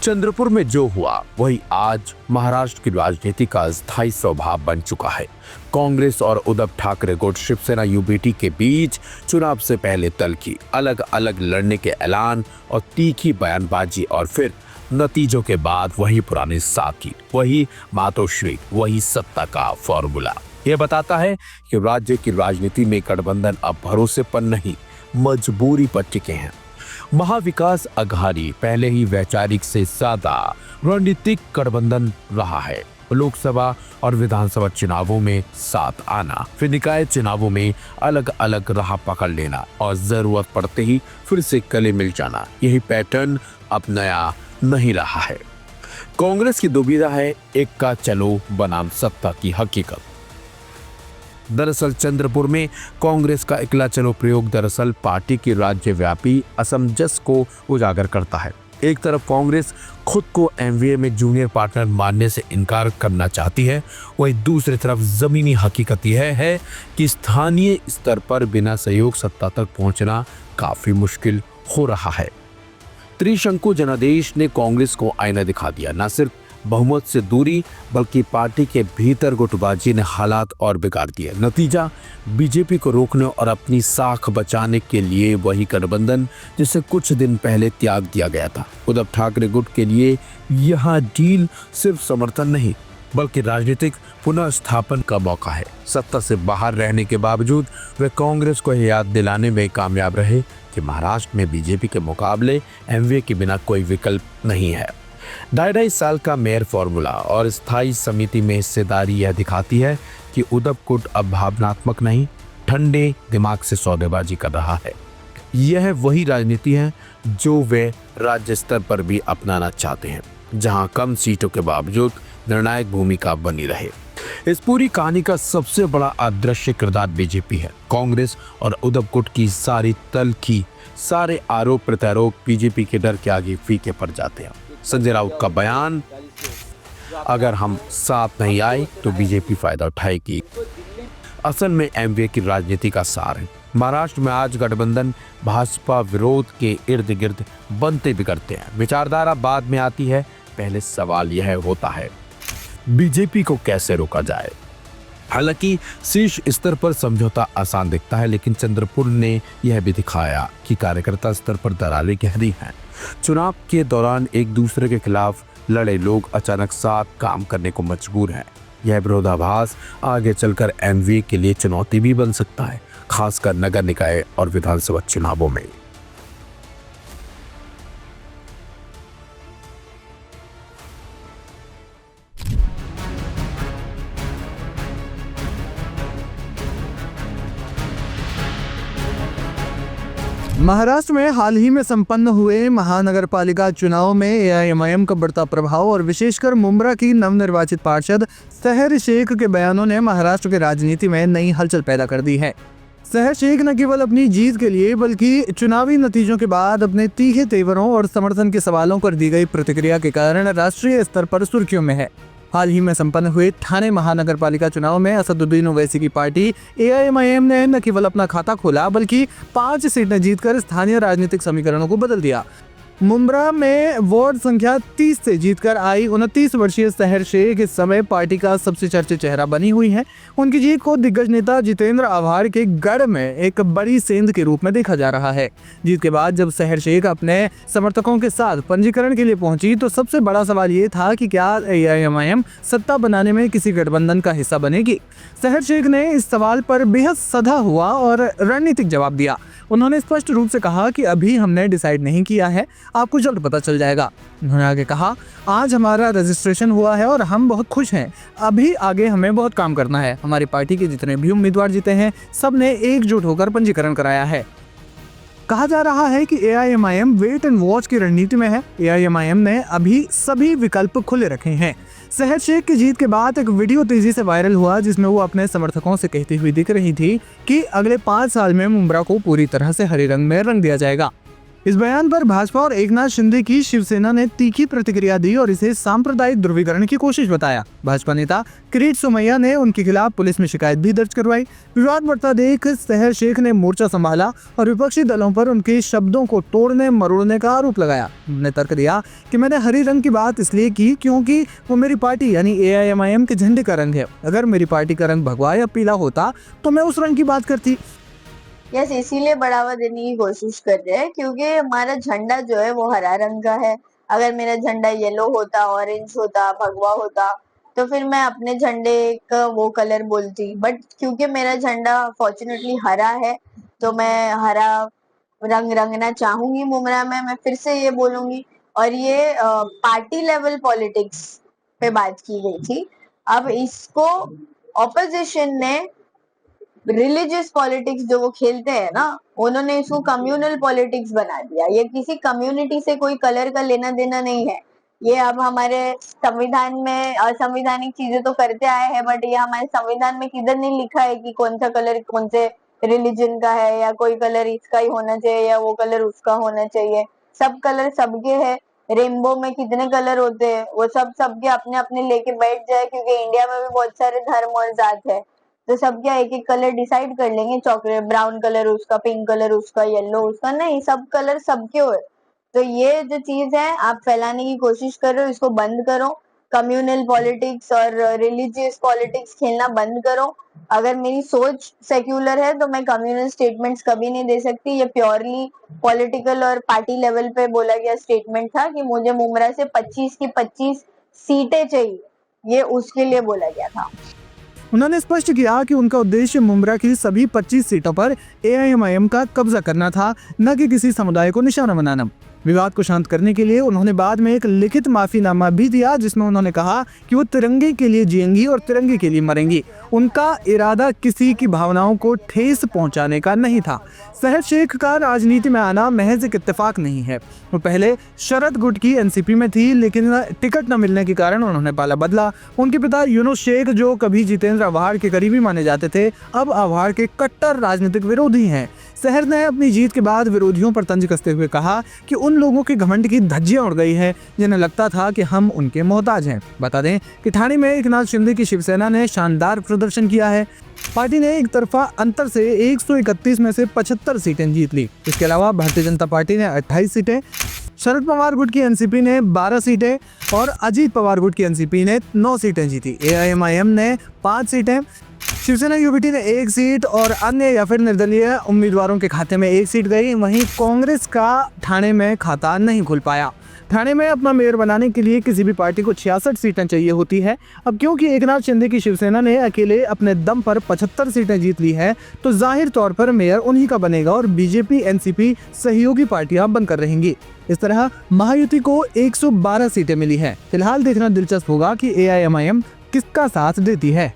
चंद्रपुर में जो हुआ वही आज महाराष्ट्र की राजनीति का स्थायी स्वभाव बन चुका है। कांग्रेस और उद्धव ठाकरे गुट शिवसेना यूबीटी के बीच चुनाव से पहले तल्खी, अलग अलग लड़ने के ऐलान और तीखी बयानबाजी, और फिर नतीजों के बाद वही पुराने साथी, वही मातोश्री, वही सत्ता का फॉर्मूला। यह बताता है कि राज्य की राजनीति में गठबंधन अब भरोसे पर नहीं, मजबूरी पर टिके हैं। महाविकास अघाड़ी पहले ही वैचारिक से ज्यादा रणनीतिक गठबंधन रहा है। लोकसभा और विधानसभा चुनावों में साथ आना, फिर निकाय चुनावों में अलग अलग राह पकड़ लेना और जरूरत पड़ते ही फिर से गले मिल जाना, यही पैटर्न अब नया नहीं रहा है। कांग्रेस की दुविधा है, एक का चलो बनाम सत्ता की हकीकत। दरअसल चंद्रपुर में कांग्रेस का इकला चलो प्रयोग दरअसल पार्टी की राज्यव्यापी असमंजस को उजागर करता है। एक तरफ कांग्रेस खुद को एमवीए में जूनियर पार्टनर मानने से इनकार करना चाहती है, वहीं दूसरी तरफ जमीनी हकीकत यह है कि स्थानीय स्तर पर बिना सहयोग सत्ता तक पहुंचना काफी मुश्किल हो रहा है। त्रिशंकु जनादेश ने कांग्रेस को आईना दिखा दिया। न सिर्फ बहुमत से दूरी बल्कि पार्टी के भीतर गुटबाजी ने हालात और बिगाड़ दिए। नतीजा, बीजेपी को रोकने और अपनी साख बचाने के लिए वही गठबंधन जिसे कुछ दिन पहले त्याग दिया गया था। उद्धव ठाकरे गुट के लिए यह डील सिर्फ समर्थन नहीं बल्कि राजनीतिक पुनर्स्थापन का मौका है। सत्ता से बाहर रहने के बावजूद वे कांग्रेस को याद दिलाने में कामयाब रहे कि महाराष्ट्र में बीजेपी के मुकाबले एमवीए के बिना कोई विकल्प नहीं है। 2.5 साल का मेयर फॉर्मूला और स्थायी समिति में हिस्सेदारी यह दिखाती है कि उद्धव गुट अब भावनात्मक नहीं, ठंडे दिमाग से सौदेबाजी कर रहा है। यह वही राजनीति है जो वे राज्य स्तर पर भी अपनाना चाहते हैं, जहां कम सीटों के बावजूद निर्णायक भूमिका बनी रहे। इस पूरी कहानी का सबसे बड़ा अदृश्य किरदार बीजेपी है। कांग्रेस और उद्धव गुट की सारी तल्खी, सारे आरोप प्रत्यारोप बीजेपी के डर के आगे फीके पड़ जाते हैं। संजय राउत का बयान, अगर हम साथ नहीं आए तो बीजेपी फायदा उठाएगी, असल में एमवीए की राजनीति का सार है। महाराष्ट्र में आज गठबंधन भाजपा विरोध के इर्द गिर्द बनते बिगड़ते हैं। विचारधारा बाद में आती है, पहले सवाल यह होता है बीजेपी को कैसे रोका जाए। हालांकि शीर्ष स्तर पर समझौता आसान दिखता है, लेकिन चंद्रपुर ने यह भी दिखाया कि कार्यकर्ता स्तर पर दरारें गहरी हैं। चुनाव के दौरान एक दूसरे के खिलाफ लड़े लोग अचानक साथ काम करने को मजबूर हैं। यह विरोधाभास आगे चलकर एमवीए के लिए चुनौती भी बन सकता है, खासकर नगर निकाय और विधानसभा चुनावों में। महाराष्ट्र में हाल ही में संपन्न हुए महानगर पालिका चुनाव में एआईएमआईएम का बढ़ता प्रभाव और विशेषकर मुंब्रा की नवनिर्वाचित पार्षद सहर शेख के बयानों ने महाराष्ट्र की राजनीति में नई हलचल पैदा कर दी है। सहर शेख न केवल अपनी जीत के लिए बल्कि चुनावी नतीजों के बाद अपने तीखे तेवरों और समर्थन के सवालों पर दी गई प्रतिक्रिया के कारण राष्ट्रीय स्तर पर सुर्खियों में है। हाल ही में संपन्न हुए ठाणे महानगर पालिका चुनाव में असदुद्दीन ओवैसी की पार्टी एआईएमआईएम ने न केवल अपना खाता खोला बल्कि 5 सीटें जीतकर स्थानीय राजनीतिक समीकरणों को बदल दिया। मुंब्रा में वार्ड संख्या 30 से जीतकर आई 29 वर्षीय सहर शेख इस समय पार्टी का सबसे चर्चित चेहरा बनी हुई है। उनकी जीत को दिग्गज नेता जितेंद्र आव्हाड के गढ़ में एक बड़ी सेंध के रूप में देखा जा रहा है। जीत के बाद जब सहर शेख अपने समर्थकों के साथ पंजीकरण के लिए पहुंची तो सबसे बड़ा सवाल ये था कि क्या एआईएमआईएम सत्ता बनाने में किसी गठबंधन का हिस्सा बनेगी। सहर शेख ने इस सवाल पर बेहद सधा हुआ और रणनीतिक जवाब दिया। उन्होंने स्पष्ट रूप से कहा कि अभी हमने डिसाइड नहीं किया है, आपको जल्द पता चल जाएगा। उन्होंने आगे कहा, आज हमारा रजिस्ट्रेशन हुआ है और हम बहुत खुश हैं। अभी आगे हमें बहुत काम करना है। हमारी पार्टी के जितने भी उम्मीदवार जीते हैं सब ने एकजुट होकर पंजीकरण कराया है। कहा जा रहा है कि एआईएमआईएम वेट एंड वॉच की रणनीति में है। एआईएमआईएम ने अभी सभी विकल्प खुले रखे हैं। सहर शेख की जीत के बाद एक वीडियो तेजी से वायरल हुआ जिसमें वो अपने समर्थकों से कहती हुई दिख रही थी कि अगले 5 साल में मुंब्रा को पूरी तरह से हरे रंग में रंग दिया जाएगा। इस बयान पर भाजपा और एकनाथ शिंदे की शिवसेना ने तीखी प्रतिक्रिया दी और इसे सांप्रदायिक ध्रुवीकरण की कोशिश बताया। भाजपा नेता किरीट सोमैया ने उनके खिलाफ पुलिस में शिकायत भी दर्ज करवाई। विवाद बढ़ता देख सहर शेख ने मोर्चा संभाला और विपक्षी दलों पर उनके शब्दों को तोड़ने मरोड़ने का आरोप लगाया। उन्होंने तर्क दिया कि मैंने हरी रंग की बात इसलिए की क्योंकि वो मेरी पार्टी यानी AIMIM के झंडे का रंग है। अगर मेरी पार्टी का रंग भगवा या पीला होता तो मैं उस रंग की बात करती। यस, इसीलिए बढ़ावा देने की कोशिश कर रहे हैं क्योंकि हमारा झंडा जो है वो हरा रंग का है। अगर मेरा झंडा येलो होता, ऑरेंज होता, भगवा होता तो फिर मैं अपने झंडे का वो कलर बोलती, बट क्योंकि मेरा झंडा फॉर्चुनेटली हरा है तो मैं हरा रंग रंगना चाहूंगी मुमरा में, मैं फिर से ये बोलूंगी। और ये पार्टी लेवल पॉलिटिक्स पे बात की गई थी। अब इसको ऑपोजिशन ने रिलीजियस पॉलिटिक्स जो वो खेलते हैं ना, उन्होंने इसको कम्युनल पॉलिटिक्स बना दिया। ये किसी कम्युनिटी से कोई कलर का लेना देना नहीं है। ये अब हमारे संविधान में असंवैधानिक चीजें तो करते आए हैं, बट ये हमारे संविधान में किधर नहीं लिखा है कि कौन सा कलर कौन से रिलीजन का है, या कोई कलर इसका ही होना चाहिए या वो कलर उसका होना चाहिए। सब कलर सबके है। रेनबो में कितने कलर होते हैं वो सब सबके अपने अपने लेके बैठ जाए, क्योंकि इंडिया में भी बहुत सारे धर्म और जात है, तो सब क्या एक एक कलर डिसाइड कर लेंगे, चॉकलेट ब्राउन कलर उसका, पिंक कलर उसका, येलो उसका, नहीं, सब कलर सबके हो। तो ये जो चीज है आप फैलाने की कोशिश कर रहे हो, इसको बंद करो। कम्युनल पॉलिटिक्स और रिलीजियस पॉलिटिक्स खेलना बंद करो। अगर मेरी सोच सेक्युलर है तो मैं कम्युनल स्टेटमेंट्स कभी नहीं दे सकती। ये प्योरली पॉलिटिकल और पार्टी लेवल पे बोला गया स्टेटमेंट था कि मुझे मुमरा से 25 की 25 सीटें चाहिए, ये उसके लिए बोला गया था। उन्होंने स्पष्ट किया कि उनका उद्देश्य मुमरा की सभी 25 सीटों पर AIMIM का कब्जा करना था, न कि किसी समुदाय को निशाना बनाना। विवाद को शांत करने के लिए उन्होंने बाद में एक लिखित माफीनामा भी दिया, जिसमें उन्होंने कहा कि वो तिरंगे के लिए जिएंगी और तिरंगे के लिए मरेंगी। उनका इरादा किसी की भावनाओं को ठेस पहुंचाने का नहीं था। सहर शेख का राजनीति में आना महज एक इत्तेफाक नहीं है। वो पहले शरद गुट की NCP में थी, लेकिन टिकट न मिलने के कारण उन्होंने पाला बदला। उनके पिता यूनुस शेख, जो कभी जितेंद्र आव्हाड के करीबी माने जाते थे, अब आव्हाड के कट्टर राजनीतिक विरोधी हैं। सहर ने अपनी जीत के बाद विरोधियों पर तंज कसते हुए कहा कि उन लोगों के घमंड की धज्जियां उड़ गई है जिन्हें लगता था कि हम उनके मोहताज हैं। बता दें कि ठाणे में एकनाथ शिंदे की शिवसेना ने शानदार प्रदर्शन किया है। पार्टी ने एक तरफा अंतर से 131 में से 75 सीटें जीत ली। इसके अलावा भारतीय जनता पार्टी ने 28 सीटें, शरद पवार गुट की NCP ने 12 सीटें और अजीत पवार गुट की NCP ने 9 सीटें जीती। AIMIM ने 5 सीटें, शिवसेना UBT ने 1 सीट और अन्य या फिर निर्दलीय उम्मीदवारों के खाते में 1 सीट गई। वहीं कांग्रेस का ठाणे में खाता नहीं खुल पाया। ठाणे में अपना मेयर बनाने के लिए किसी भी पार्टी को 66 सीटें चाहिए होती है। अब क्योंकि एकनाथ शिंदे की शिवसेना ने अकेले अपने दम पर 75 सीटें जीत ली है, तो जाहिर तौर पर मेयर उन्हीं का बनेगा और BJP NCP सहयोगी पार्टियां बनकर रहेंगी। इस तरह महायुति को 112 सीटें मिली है। फिलहाल देखना दिलचस्प होगा कि AIMIM किसका साथ देती है।